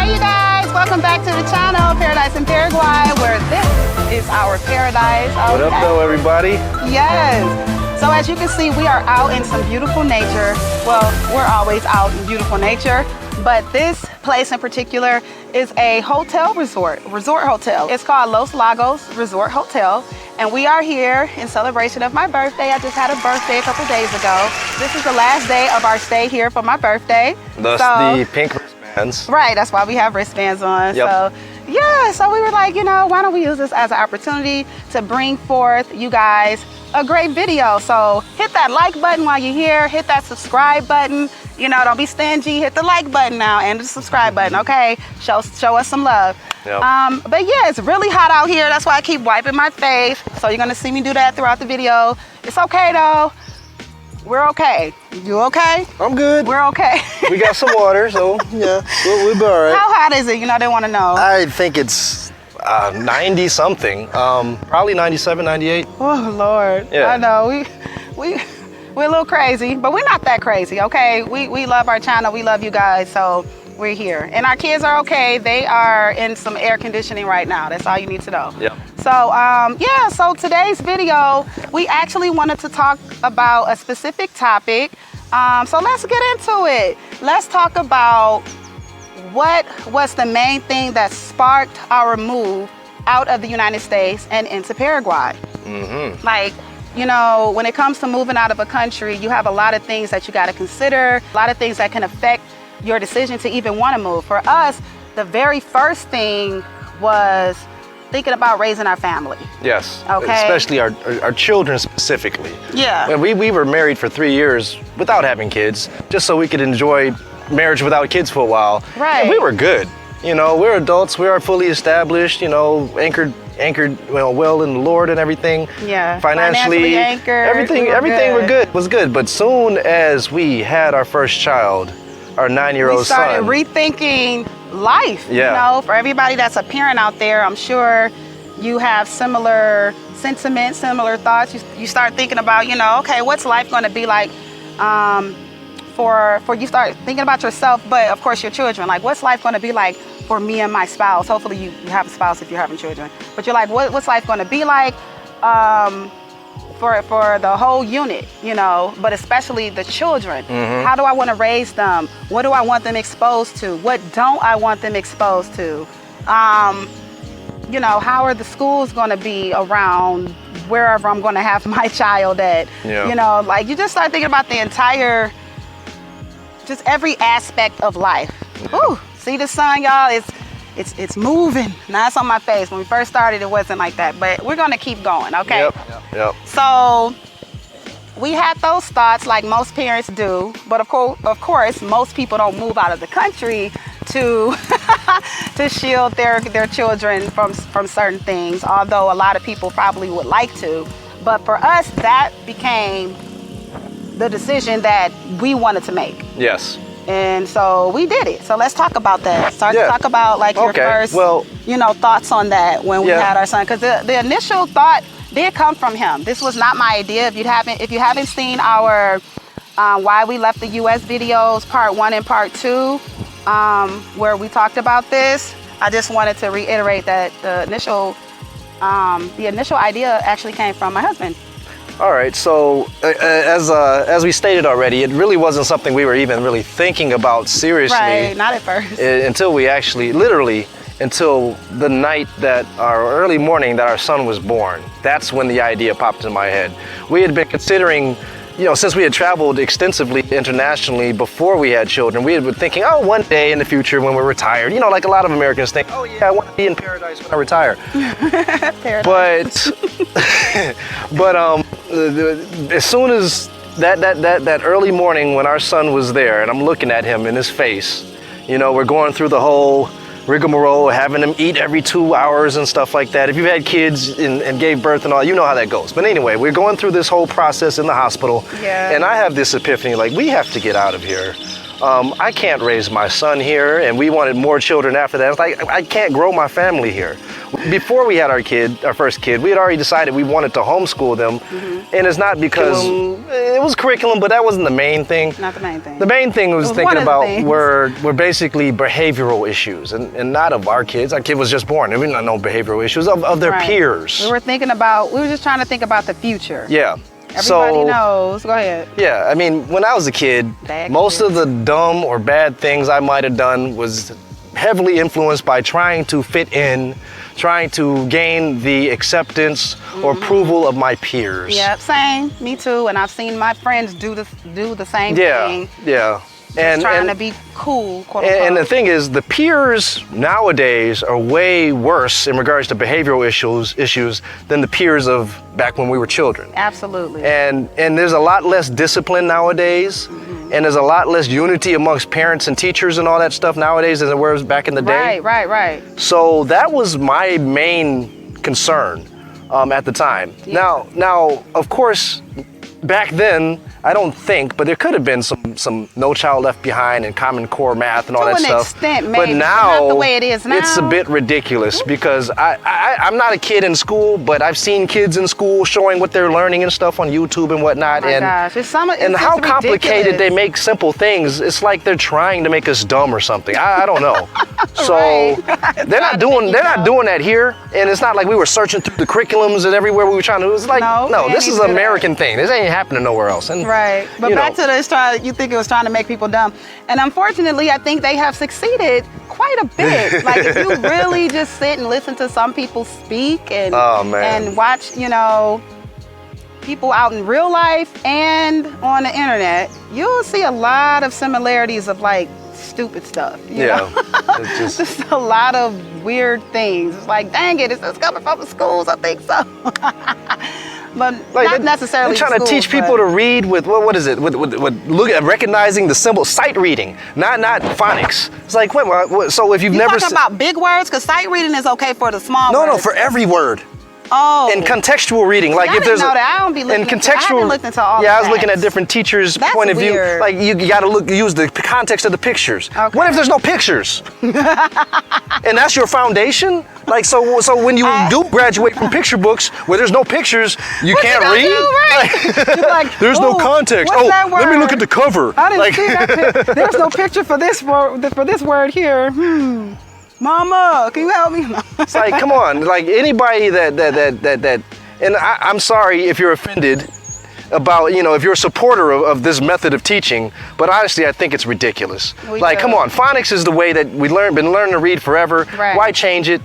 Hey you guys, welcome back to the channel, Paradise in Paraguay, where this is our paradise. What up though, everybody? Yes. So as you can see, we are out in some beautiful nature. Well, we're always out in beautiful nature, but this place in particular is a resort hotel. It's called Los Lagos Resort Hotel, and we are here in celebration of my birthday. I just had a birthday a couple days ago. This is the last day of our stay here for my birthday. Thus the pink wristbands. Right, that's why we have wristbands on. Yep. So yeah, so we were like, you know, why don't we use this as an opportunity to bring forth you guys a great video. So hit that like button while you're here, hit that subscribe button. You know, don't be stingy, hit the like button now and the subscribe button, okay? Show us some love. Yep. But yeah, it's really hot out here. That's why I keep wiping my face. So you're gonna see me do that throughout the video. It's okay though. We're okay. You okay? I'm good. We're okay. We got some water, so yeah, we'll be all right. How hot is it? You know, they wanna know. I think it's 90 something, probably 97, 98. Oh Lord, Yeah. I know, we're a little crazy, but we're not that crazy, okay? We love our channel, we love you guys, so we're here. And our kids are okay. They are in some air conditioning right now. That's all you need to know. Yep. So yeah, so today's video, we actually wanted to talk about a specific topic. So let's get into it. Let's talk about what was the main thing that sparked our move out of the United States and into Paraguay. Mm-hmm. Like, you know, when it comes to moving out of a country, you have a lot of things that you got to consider, a lot of things that can affect your decision to even want to move. For us, the very first thing was thinking about raising our family. Yes. Okay. Especially our children specifically. Yeah. When we were married for 3 years without having kids, just so we could enjoy marriage without kids for a while. Right. And we were good. You know, we're adults, we are fully established, you know, anchored well in the Lord and everything. Yeah. Financially anchored. everything was good. But soon as we had our first child, our 9-year-old son, we started rethinking life. Yeah. You know, for everybody that's a parent out there, I'm sure you have similar sentiments, similar thoughts. You start thinking about, you know, okay, what's life going to be like? For you start thinking about yourself, but of course your children. Like, what's life going to be like for me and my spouse? Hopefully you have a spouse if you're having children. But you're like, what's life going to be like for the whole unit, you know, but especially the children. Mm-hmm. How do I want to raise them? What do I want them exposed to? What don't I want them exposed to? You know, how are the schools going to be around wherever I'm going to have my child at? Yeah. You know, like you just start thinking about the entire, just every aspect of life. Ooh, see the sun, y'all? It's moving. Now it's on my face. When we first started, it wasn't like that, but we're gonna keep going, okay? Yep. So we had those thoughts like most parents do, but of course, most people don't move out of the country to to shield their children from certain things, although a lot of people probably would like to. But for us, that became the decision that we wanted to make. Yes. And so we did it. So let's talk about that. Start to Yeah. talk about like your first, you know, thoughts on that when we had our son. Because the initial thought did come from him. This was not my idea. If you haven't seen our Why We Left the U.S. videos, part 1 and part 2, where we talked about this, I just wanted to reiterate that the initial idea actually came from my husband. All right, so as we stated already, it really wasn't something we were even really thinking about seriously. Right, not at first. Until we actually, literally, until the night that, our early morning that our son was born. That's when the idea popped in my head. We had been considering, you know, since we had traveled extensively internationally before we had children, we had been thinking, oh, one day in the future when we're retired, you know, like a lot of Americans think, oh yeah, I want to be in paradise when I retire. Paradise. But as soon as that early morning when our son was there and I'm looking at him in his face, you know, we're going through the whole rigmarole, having them eat every 2 hours and stuff like that. If you've had kids and gave birth and all, you know how that goes. But anyway, we're going through this whole process in the hospital. Yeah. And I have this epiphany, like, we have to get out of here. I can't raise my son here, and we wanted more children after that. It's like, I can't grow my family here. Before we had our first kid, we had already decided we wanted to homeschool them, and it's not because it was curriculum, but that wasn't the main thing. Not the main thing. The main thing was thinking about were basically behavioral issues, and not of our kids. Our kid was just born, and we didn't know behavioral issues of their peers. We were just trying to think about the future. Yeah. Everybody knows. Go ahead. Yeah, I mean, when I was a kid, most of the dumb or bad things I might have done was heavily influenced by trying to fit in, trying to gain the acceptance or approval of my peers. Yep, same. Me too. And I've seen my friends do the same thing. Yeah. And trying to be cool, quote unquote. And the thing is, the peers nowadays are way worse in regards to behavioral issues than the peers of back when we were children. Absolutely. And there's a lot less discipline nowadays, and there's a lot less unity amongst parents and teachers and all that stuff nowadays than there was back in the day. Right. So that was my main concern at the time. Yeah. Now, of course, back then, I don't think, but there could have been some No Child Left Behind and Common Core math and all that stuff. To an extent, maybe. But now, not the way it is now. It's a bit ridiculous because I'm not a kid in school, but I've seen kids in school showing what they're learning and stuff on YouTube and whatnot. Oh my gosh. It's how complicated ridiculous. they make simple things. It's like they're trying to make us dumb or something. I don't know. So they're not doing that here, and it's not like we were searching through the curriculums and everywhere we were trying to. It was like no, this is an American thing. This ain't happening nowhere else. And right, but back to this, you think it was trying to make people dumb, and unfortunately, I think they have succeeded quite a bit. Like if you really just sit and listen to some people speak and watch, people out in real life and on the internet, you'll see a lot of similarities of like stupid stuff. You know? It's just a lot of weird things. It's like, dang it, is this coming from the schools? I think so. But like not necessarily. They're trying to teach people to read with what is it? With look at recognizing the symbol, sight reading, not phonics. It's like so if you've never talking about big words, because sight reading is okay for the small words. No, for every word. Oh. And contextual reading, like if there's I don't be looking. And contextual. I haven't looked into all. Yeah, I was looking at different teachers' point of view. Like you got to use the context of the pictures. Okay. What if there's no pictures? And that's your foundation. Like so when you do graduate from picture books where there's no picures, you can't read. Right? Like, there's no context. Let me look at the cover. I didn't see that. There's no picture for this word here. Mama, can you help me? It's like, come on, like anybody that, and I'm sorry if you're offended about, if you're a supporter of this method of teaching, but honestly, I think it's ridiculous. Come on, phonics is the way that we've been learning to read forever. Right. Why change it?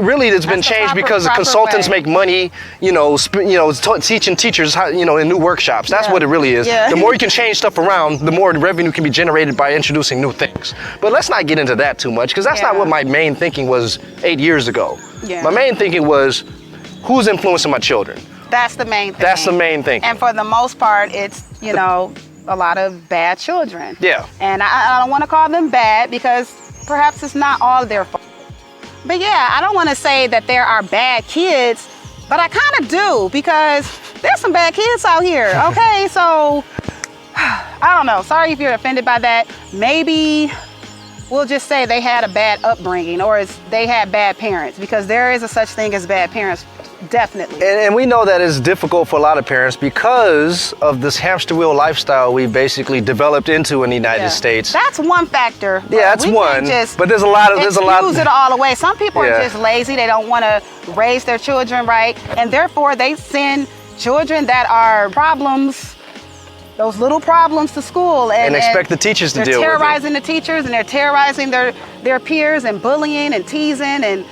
Really, it's been changed because the consultants make money, teaching teachers how, in new workshops. That's what it really is. Yeah. The more you can change stuff around, the more revenue can be generated by introducing new things. But let's not get into that too much, because that's not what my main thinking was 8 years ago. Yeah. My main thinking was, who's influencing my children? That's the main thing. That's the main thing. And for the most part, it's, a lot of bad children. Yeah. And I don't want to call them bad because perhaps it's not all their fault. But yeah, I don't want to say that there are bad kids, but I kind of do, because there's some bad kids out here, okay? So, I don't know. Sorry if you're offended by that. Maybe we'll just say they had a bad upbringing, or they had bad parents, because there is a such thing as bad parents. Definitely. And we know that it's difficult for a lot of parents because of this hamster wheel lifestyle we basically developed into in the United States. That's one factor. Yeah, that's one. But there's a lot of excuse it all away. Some people are just lazy. They don't want to raise their children right, and therefore they send children that are problems, those little problems, to school and expect the teachers to deal with it. They're terrorizing the teachers, and they're terrorizing their peers and bullying and teasing, and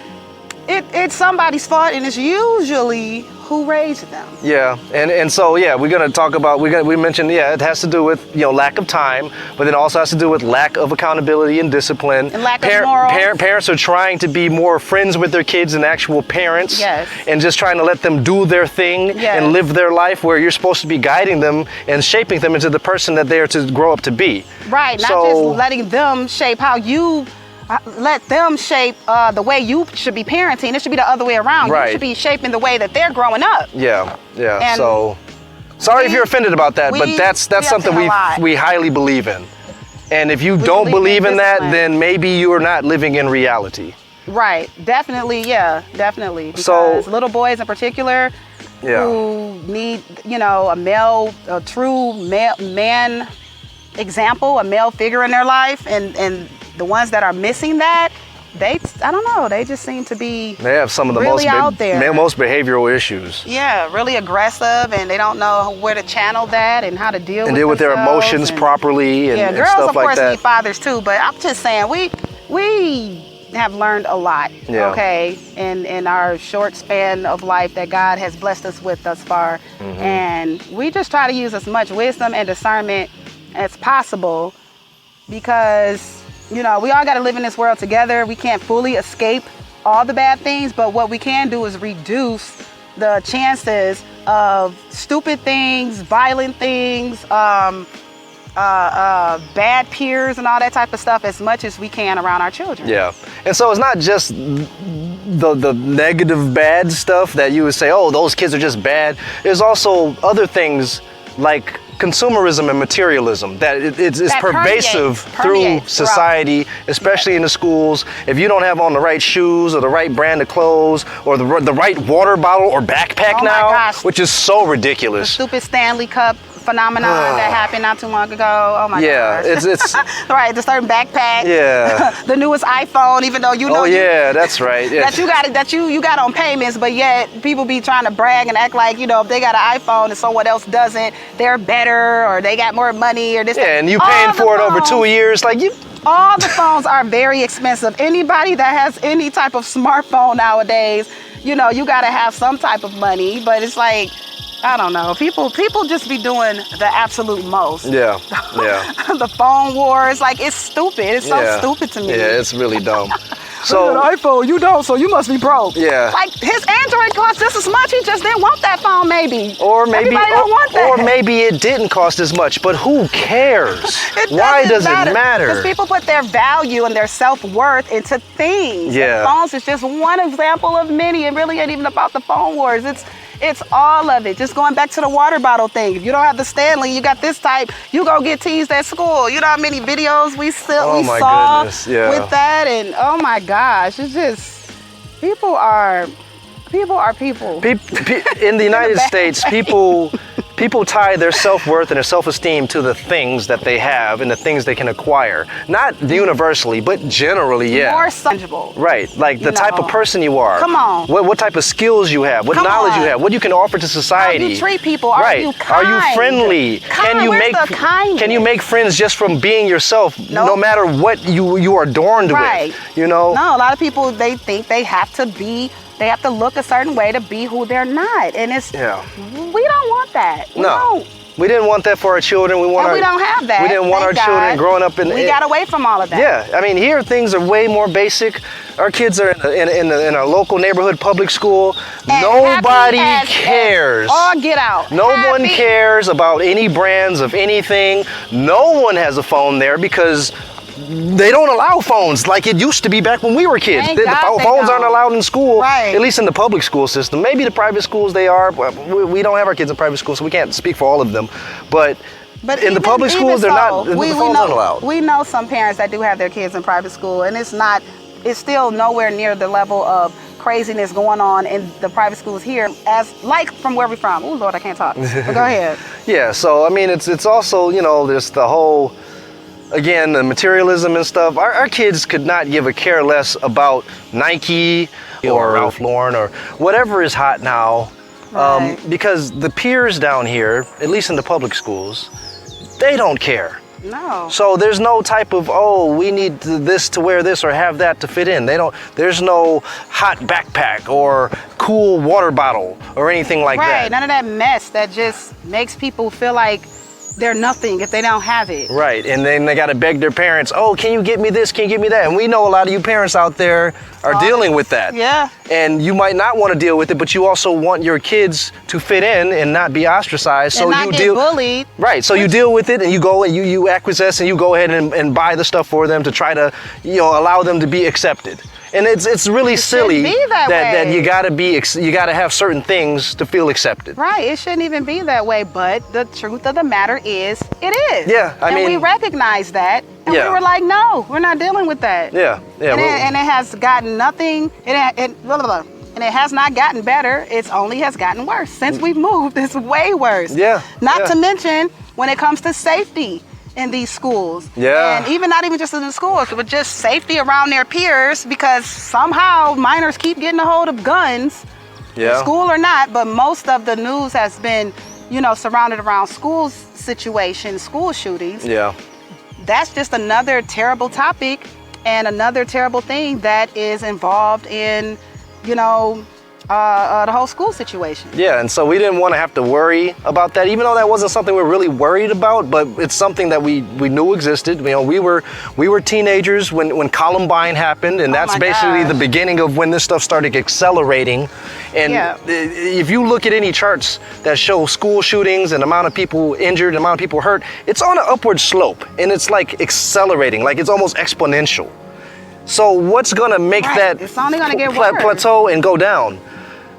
it's somebody's fault, and it's usually who raised them. Yeah, and so we're gonna talk about we mentioned it has to do with lack of time, but it also has to do with lack of accountability and discipline. And lack of morals. Parents are trying to be more friends with their kids than actual parents. Yes. And just trying to let them do their thing and live their life, where you're supposed to be guiding them and shaping them into the person that they are to grow up to be. Right. Not just letting them shape how you. Let them shape the way you should be parenting. It should be the other way around. Right. You should be shaping the way that they're growing up. Yeah. And so, sorry if you're offended about that, but that's something we highly believe in. And if you don't believe in that, then maybe you are not living in reality. Right. Definitely. Yeah. Definitely. Because little boys in particular who need, you know, a true man example, a male figure in their life, and the ones that are missing that, I don't know, they just seem to be they have some of the really most behavioral issues. Yeah, really aggressive, and they don't know where to channel that and how to deal with their emotions properly and, girls stuff of like course that. need fathers too, but I'm just saying we have learned a lot, okay, in our short span of life that God has blessed us with thus far. And we just try to use as much wisdom and discernment as possible, because you know, we all got to live in this world together. We can't fully escape all the bad things, but what we can do is reduce the chances of stupid things, violent things, bad peers and all that type of stuff as much as we can around our children. Yeah. And so it's not just the negative bad stuff that you would say, oh, those kids are just bad. There's also other things like consumerism and materialism that it's pervasive through society, especially in the schools. If you don't have on the right shoes or the right brand of clothes or the right water bottle or backpack which is so ridiculous. The stupid Stanley Cup phenomenon that happened not too long ago. Oh my gosh. Yeah, it's right, the certain backpack. Yeah. The newest iPhone, even though you know. Oh yeah, that's right. Yeah. That you got on payments, but yet people be trying to brag and act like, you know, if they got an iPhone and someone else doesn't, they're better or they got more money or this. Yeah, and you paying for it over 2 years, like you. All the phones are very expensive. Anybody that has any type of smartphone nowadays, you know, you got to have some type of money, but it's like, I don't know. People just be doing the absolute most. Yeah, yeah. The phone wars, like, it's stupid. It's so stupid to me. Yeah, it's really dumb. So an iPhone, you don't, so you must be broke. Yeah. Like, his Android costs just as much. He just didn't want that phone, maybe. Or maybe everybody don't want that. Or maybe it didn't cost as much, but who cares? Why does it matter? Because people put their value and their self-worth into things. Yeah. And phones is just one example of many. It really ain't even about the phone wars. It's all of it. Just going back to the water bottle thing. If you don't have the Stanley, you got this type, you go get teased at school. You know how many videos we saw with that? And oh my gosh, it's just, people are people. In the United States, people tie their self-worth and their self-esteem to the things that they have and the things they can acquire. Not universally, but generally, yeah. More tangible. Right, like the type of person you are. Come on. What type of skills you have, what knowledge you have, what you can offer to society. How you treat people, are you kind? Are you friendly? Can you make friends just from being yourself, no matter what you are adorned with? You know? No, a lot of people, they think they have to look a certain way to be who they're not. And it's, we don't want that. We didn't want that for our children. We don't have that. We didn't want our children growing up in. We got away from all of that. Yeah, I mean, here things are way more basic. Our kids are in a local neighborhood public school. And nobody cares. All get out. No one cares about any brands of anything. No one has a phone there because they don't allow phones like it used to be back when we were kids. Phones aren't allowed in school, at least in the public school system. Maybe the private schools they are. We don't have our kids in private schools, so we can't speak for all of them. But in the public schools, they're not. The phones aren't allowed. We know some parents that do have their kids in private school, and it's still nowhere near the level of craziness going on in the private schools here as like from where we're from. Oh Lord, I can't talk. But go ahead. Yeah, so I mean, it's also, you know, there's the whole. Again, the materialism and stuff, our kids could not give a care less about Nike or Ralph Lauren or whatever is hot now. Because the peers down here, at least in the public schools, they don't care. No. So there's no type of, we need this to wear this or have that to fit in. There's no hot backpack or cool water bottle or anything like that. Right, none of that mess that just makes people feel like they're nothing if they don't have it. Right, and then they got to beg their parents, can you get me this, can you get me that? And we know a lot of you parents out there are dealing with that. Yeah. And you might not want to deal with it, but you also want your kids to fit in and not be ostracized. And not get bullied. Right, so you deal with it and you go and you acquiesce and you go ahead and buy the stuff for them to try to, allow them to be accepted. And it's really silly be that you gotta have certain things to feel accepted. Right. It shouldn't even be that way. But the truth of the matter is, it is. Yeah. I mean, we recognize that, and we were like, no, we're not dealing with that. Yeah. Yeah. And it has gotten nothing. Blah, blah, blah. And it has not gotten better. It only has gotten worse since we've moved. It's way worse. Yeah. Not to mention when it comes to safety in these schools. Yeah. And even not even just in the schools, but just safety around their peers, because somehow minors keep getting a hold of guns, school or not, but most of the news has been, surrounded around school situations, school shootings. Yeah. That's just another terrible topic and another terrible thing that is involved in, the whole school situation. Yeah, and so we didn't want to have to worry about that, even though that wasn't something we were really worried about, but it's something that we knew existed. We were teenagers when Columbine happened, and that's basically the beginning of when this stuff started accelerating. And if you look at any charts that show school shootings and the amount of people injured, the amount of people hurt, it's on an upward slope, and it's like accelerating, like it's almost exponential. So what's gonna make that it's only gonna get worse. Plateau and go down?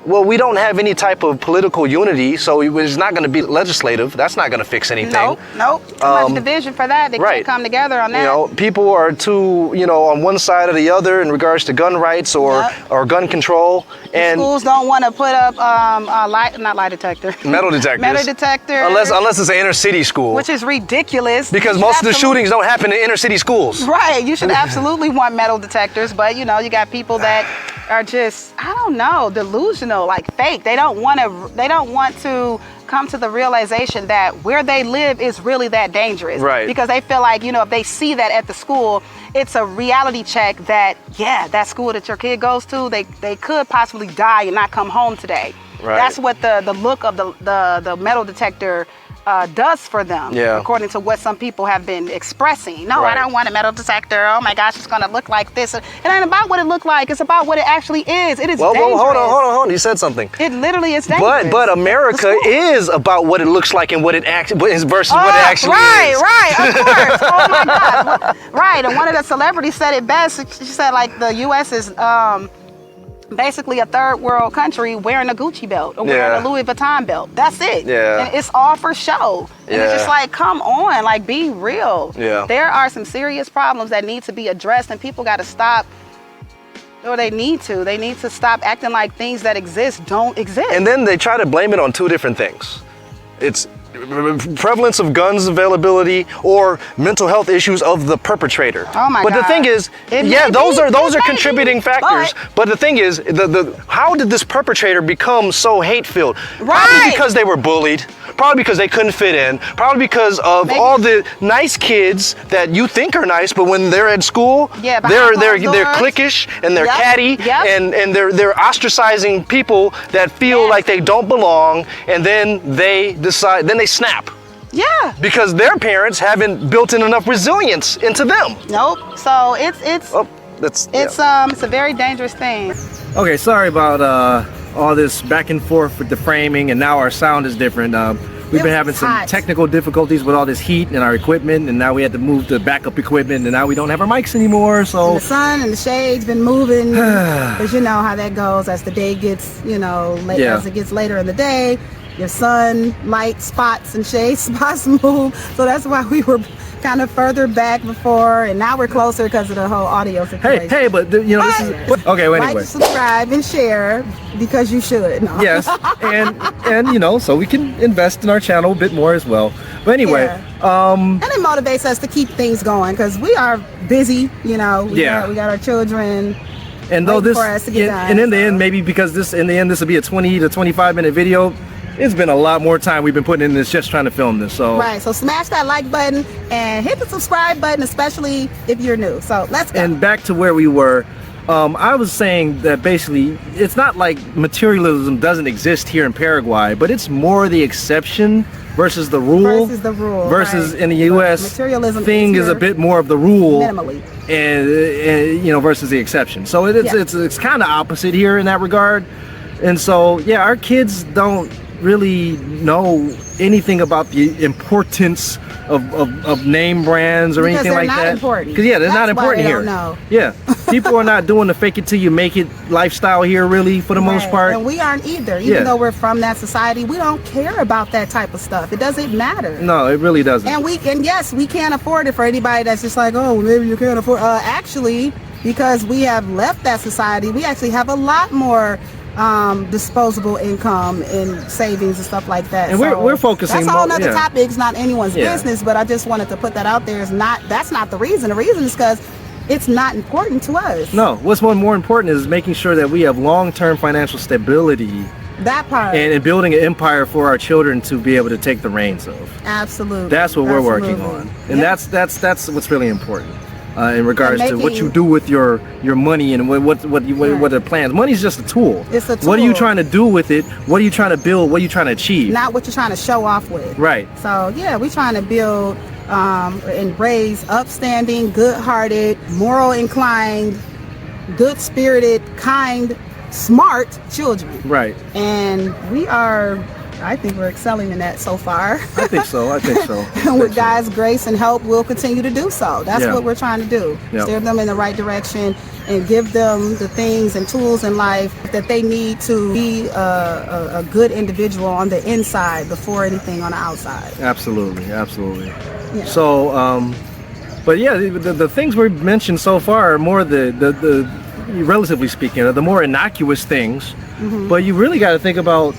Well, we don't have any type of political unity, so it's not going to be legislative. That's not going to fix anything. Nope. Too much division for that. They can't come together on that. People are too, on one side or the other in regards to gun rights or gun control. And schools don't want to put up not lie detector. Metal detectors. Metal detector. Unless it's an inner city school. Which is ridiculous. Because most of the shootings don't happen in inner city schools. Right. You should absolutely want metal detectors, but you got people that are just, I don't know, delusional, like fake. They don't want to come to the realization that where they live is really that dangerous. Right. Because they feel like, if they see that at the school, it's a reality check that, that school that your kid goes to, they could possibly die and not come home today. Right. That's what the look of the metal detector does for them, according to what some people have been expressing. No, I don't want a metal detector. Oh my gosh, it's going to look like this. It ain't about what it looked like. It's about what it actually is. It is dangerous. Well, hold on. You said something. It literally is dangerous. But America is about what it looks like and what it actually is versus what it actually is. Right, of course. Oh my God. Right, and one of the celebrities said it best. She said, like, the U.S. is basically a third world country wearing a Gucci belt or wearing a Louis Vuitton belt. That's it. Yeah. And it's all for show. And it's just like, come on, like, be real. Yeah. There are some serious problems that need to be addressed, and people got to stop. Or they need to stop acting like things that exist don't exist. And then they try to blame it on two different things. It's prevalence of guns availability or mental health issues of the perpetrator. Oh my God. But the thing is, those are contributing factors. But the thing is, how did this perpetrator become so hate-filled? Right. Probably because they were bullied. Probably because they couldn't fit in. Probably because of all the nice kids that you think are nice, but when they're at school, they're cliquish and they're catty and they're ostracizing people that feel like they don't belong, and then they decide, then they snap. Yeah. Because their parents haven't built in enough resilience into them. Nope. So it's a very dangerous thing. Okay, sorry about all this back and forth with the framing, and now our sound is different. We've been having some technical difficulties with all this heat and our equipment, and now we had to move the backup equipment, and now we don't have our mics anymore. So and the sun and the shade's been moving, because you know how that goes as the day gets, as it gets later in the day. Your sun, light spots and shade spots move. So that's why we were kind of further back before, and now we're closer because of the whole audio situation. Hey, but this is okay. Well, anyway, like, subscribe and share because you should. No. Yes, and so we can invest in our channel a bit more as well. But anyway, and it motivates us to keep things going because we are busy. We got our children. And though this, for us to get done, and in the end, maybe because this will be a 20 to 25 minute video. It's been a lot more time we've been putting in this just trying to film this. So so smash that like button and hit the subscribe button, especially if you're new. So let's go. And back to where we were, I was saying that basically it's not like materialism doesn't exist here in Paraguay, but it's more the exception versus the rule. Versus in the U.S., materialism thing is a bit more of the rule, minimally, and versus the exception. So it's kind of opposite here in that regard. And so our kids don't really know anything about the importance of name brands or anything like that. Because they're not important here. Know. Yeah. People are not doing the fake it till you make it lifestyle here, really, for the most part. And we aren't either. Even though we're from that society, we don't care about that type of stuff. It doesn't matter. No, it really doesn't. And yes, we can't afford it for anybody that's just like, oh, maybe you can't afford. Actually, because we have left that society, we actually have a lot more disposable income and savings and stuff like that. And we're focusing. That's a whole nother topic. It's not anyone's business, but I just wanted to put that out there. That's not the reason. The reason is because it's not important to us. No, what's more important is making sure that we have long-term financial stability. That part. And building an empire for our children to be able to take the reins of. Absolutely. That's what we're working on, and that's what's really important. In regards to what you do with your money and what are the plans. Money's just a tool. It's a tool. What are you trying to do with it? What are you trying to build? What are you trying to achieve? Not what you're trying to show off with. Right. So yeah, we're trying to build and raise upstanding, good-hearted, moral inclined, good-spirited, kind, smart children. Right. And I think we're excelling in that so far. I think so. And with God's grace and help, we'll continue to do so. That's what we're trying to do. Steer them in the right direction and give them the things and tools in life that they need to be a good individual on the inside before anything on the outside. Absolutely. Yeah. So, but yeah, the things we've mentioned so far are more the relatively speaking, the more innocuous things. Mm-hmm. But you really got to think about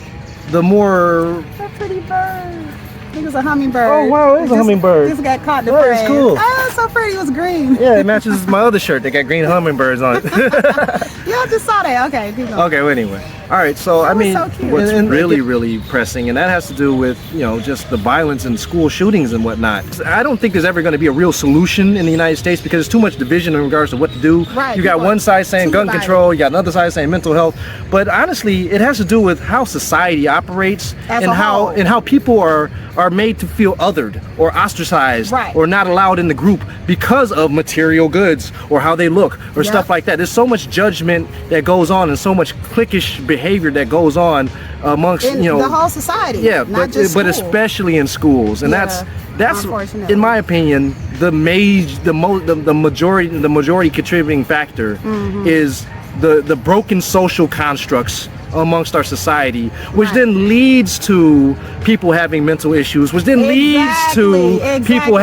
the more... That pretty bird. I think it's a hummingbird. Oh wow, it's a hummingbird. This got caught in the frame. That's cool. Oh, it's so pretty. It was green. Yeah, it matches my other shirt that got green hummingbirds on it. Yeah, I just saw that. Okay, keep going. Okay, well, anyway. All right, so that I mean, so cute. what's really pressing, and that has to do with, just the violence and school shootings and whatnot. I don't think there's ever going to be a real solution in the United States because there's too much division in regards to what to do. Right. You got one side saying gun control, you got another side saying mental health. But honestly, it has to do with how society operates and how people are made to feel othered or ostracized or not allowed in the group because of material goods or how they look or stuff like that. There's so much judgment that goes on and so much cliquish behavior that goes on amongst the whole society. Yeah, not just but especially in schools, and that's in my opinion the majority contributing factor is the broken social constructs amongst our society, which then leads to people having mental issues, which then leads to people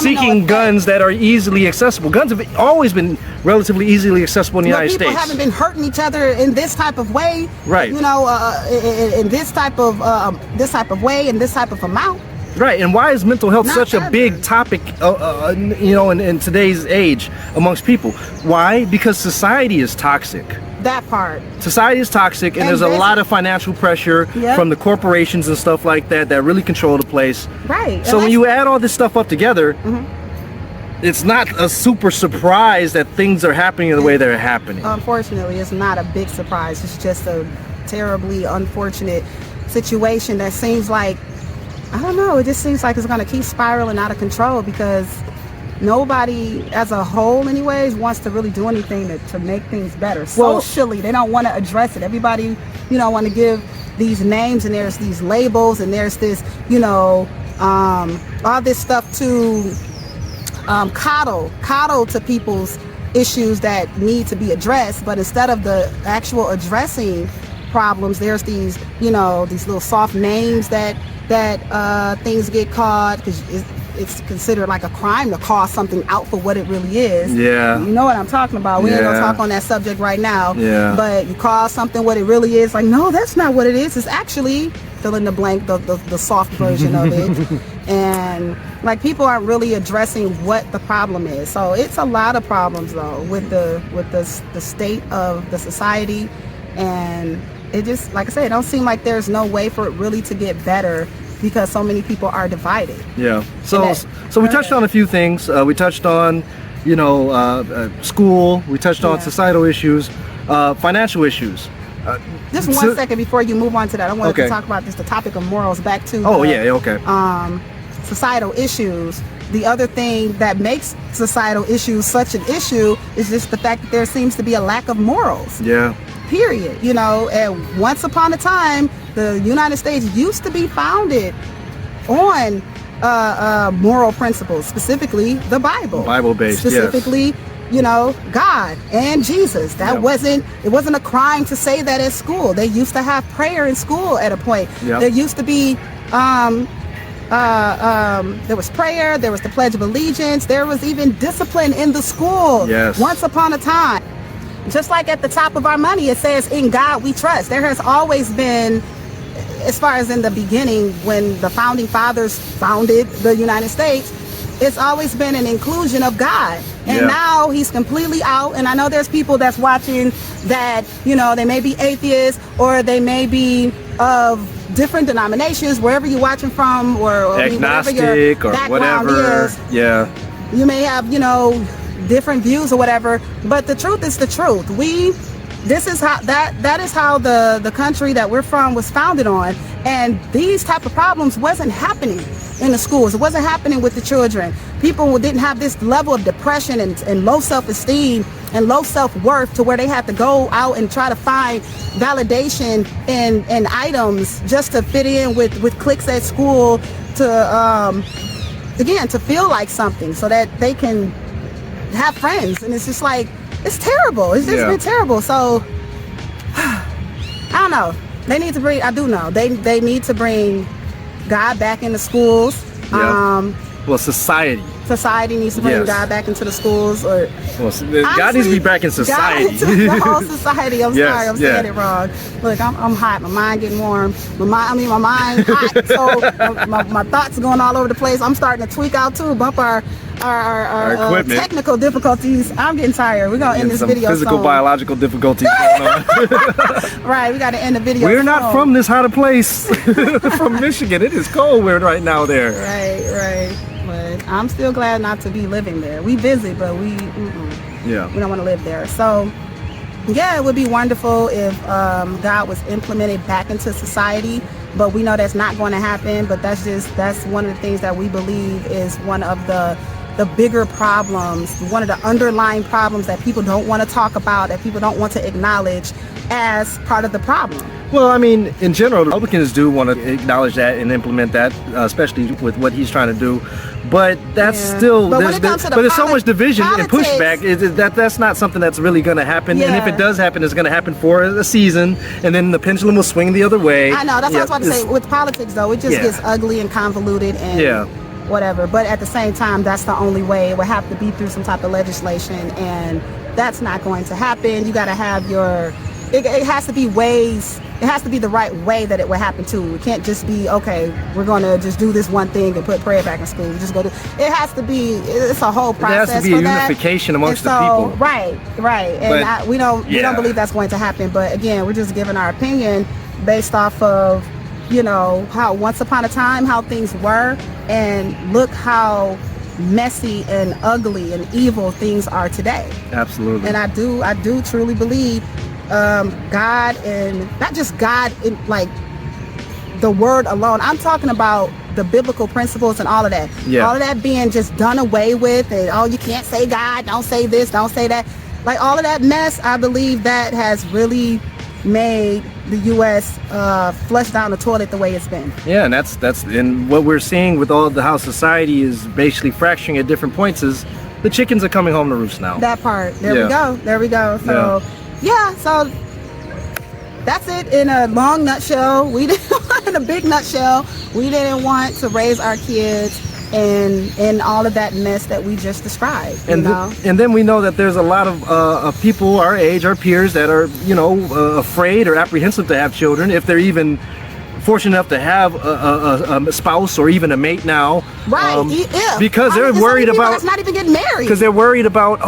seeking guns that are easily accessible. Guns have always been relatively easily accessible in the United States. People haven't been hurting each other in this type of way, right? In this type of way, in this type of amount. Right, and why is mental health such a big topic, in today's age amongst people? Why? Because society is toxic. That part. Society is toxic, and there's a lot of financial pressure from the corporations and stuff like that really control the place. Right. So when you add all this stuff up together, it's not a super surprise that things are happening the way they're happening. Unfortunately, it's not a big surprise. It's just a terribly unfortunate situation that seems like, I don't know, it just seems like it's going to keep spiraling out of control because nobody as a whole anyways wants to really do anything to make things better. Socially, they don't want to address it. Everybody, want to give these names, and there's these labels, and there's this, all this stuff to coddle to people's issues that need to be addressed. But instead of the actual addressing problems, there's these, these little soft names that things get called because it's considered like a crime to call something out for what it really is. Yeah. You know what I'm talking about. We ain't gonna talk on that subject right now. Yeah. But you call something what it really is, like, no, that's not what it is. It's actually fill in the blank, the soft version of it. And like people aren't really addressing what the problem is. So it's a lot of problems though with the state of the society, and it just, like I said, it don't seem like there's no way for it really to get better because so many people are divided. Yeah. So we touched on a few things. We touched on, school. We touched on societal issues, financial issues. Just one second before you move on to that, I wanted to talk about just the topic of morals back to societal issues. The other thing that makes societal issues such an issue is just the fact that there seems to be a lack of morals. Yeah. Period. And once upon a time, the United States used to be founded on moral principles, specifically the Bible. Bible-based, specifically, God and Jesus. That wasn't a crime to say that at school. They used to have prayer in school at a point. There used to be there was prayer, there was the Pledge of Allegiance, there was even discipline in the school once upon a time. Just like at the top of our money, it says, "In God we trust." There has always been, as far as in the beginning, when the founding fathers founded the United States, it's always been an inclusion of God. And now he's completely out. And I know there's people that's watching that, they may be atheists, or they may be of different denominations, wherever you're watching from, or agnostic, whatever your or background whatever. is. You may have, different views or whatever, but the truth is the truth. This is how that is how the country that we're from was founded on, and these type of problems wasn't happening in the schools. It wasn't happening with the children. People didn't have this level of depression and low self-esteem and low self-worth to where they had to go out and try to find validation in items just to fit in with cliques at school, to again, to feel like something so that they can have friends. And it's just like, it's terrible. It's just been terrible. So I don't know. They need to bring, I do know, they need to bring God back in the schools. Well, society needs to bring God back into the schools. Or God needs to be back in society. The whole society. I'm sorry, I'm saying it wrong. Look, I'm hot. My mind getting warm. My mind hot. So my thoughts are going all over the place. I'm starting to tweak out too. Bump our technical difficulties. I'm getting tired. We're gonna end this video. Physical, biological difficulties going on. Right, we got to end the video. We're not from this hot a place. From Michigan. It is cold right now there. Right. But I'm still glad not to be living there. We visit, but we don't want to live there. So yeah, it would be wonderful if God was implemented back into society, but we know that's not going to happen. But that's one of the things that we believe is one of the bigger problems, one of the underlying problems that people don't want to talk about, that people don't want to acknowledge as part of the problem. Well, I mean, in general, Republicans do want to acknowledge that and implement that, especially with what he's trying to do. But that's still, there's so much division and pushback. That's not something that's really going to happen. And if it does happen, it's going to happen for a season, and then the pendulum will swing the other way. I know, that's what I was about to say. With politics, though, it just gets ugly and convoluted and whatever. But at the same time, that's the only way. It would have to be through some type of legislation, and that's not going to happen. You got to have it has to be ways. It has to be the right way that it would happen too. It can't just be, okay, we're going to just do this one thing and put prayer back in school. We just go to. It has to be. It's a whole process. There has to be a unification amongst the people. Right. And we don't believe that's going to happen. But again, we're just giving our opinion based off of how once upon a time how things were, and look how messy and ugly and evil things are today. Absolutely. And I do truly believe God, and not just God in like the word alone. I'm talking about the biblical principles and all of that. All of that being just done away with, and you can't say God, don't say this, don't say that. Like all of that mess, I believe that has really made the U.S. flush down the toilet the way it's been. Yeah, and that's and what we're seeing with all the how society is basically fracturing at different points is the chickens are coming home to roost now. That part. There we go. So so that's it in a long nutshell. In a big nutshell, we didn't want to raise our kids in all of that mess that we just described. And then we know that there's a lot of people our age, our peers, that are afraid or apprehensive to have children, if they're even fortunate enough to have a spouse or even a mate now, because they're worried about not even getting married, because they're worried about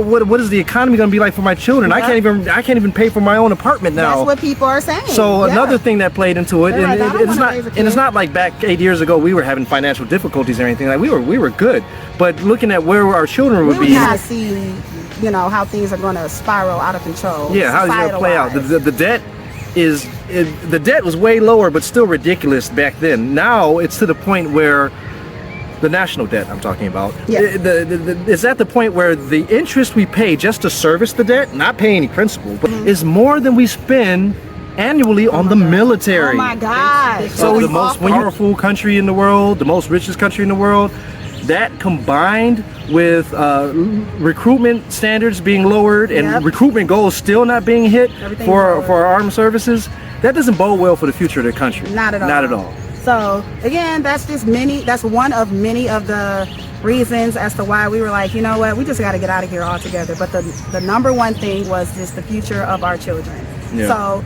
what is the economy going to be like for my children? I can't even pay for my own apartment now. That's what people are saying. So another thing that played into it, and it's not like back 8 years ago we were having financial difficulties or anything. Like we were good, but looking at where our children would be, not see how things are going to spiral out of control. How it's going to play out. The debt. The debt was way lower, but still ridiculous back then. Now it's to the point where the national debt I'm talking about, it's at the point where the interest we pay just to service the debt, not pay any principal, but is more than we spend annually on the military. Oh my God! So the most powerful country in the world, the most richest country in the world, that combined with recruitment standards being lowered and recruitment goals still not being hit for our armed services, that doesn't bode well for the future of the country. Not at all. Not at all. So again, that's one of many of the reasons as to why we were like, you know what, we just got to get out of here altogether. But the number one thing was just the future of our children. Yeah. So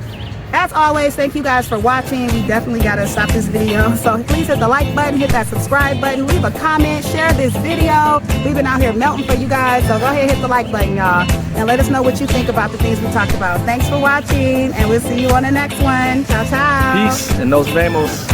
as always, thank you guys for watching. We definitely got to stop this video. So please hit the like button, hit that subscribe button, leave a comment, share this video. We've been out here melting for you guys. So go ahead, hit the like button, y'all, and let us know what you think about the things we talked about. Thanks for watching, and we'll see you on the next one. Ciao, ciao. Peace, and nos vemos.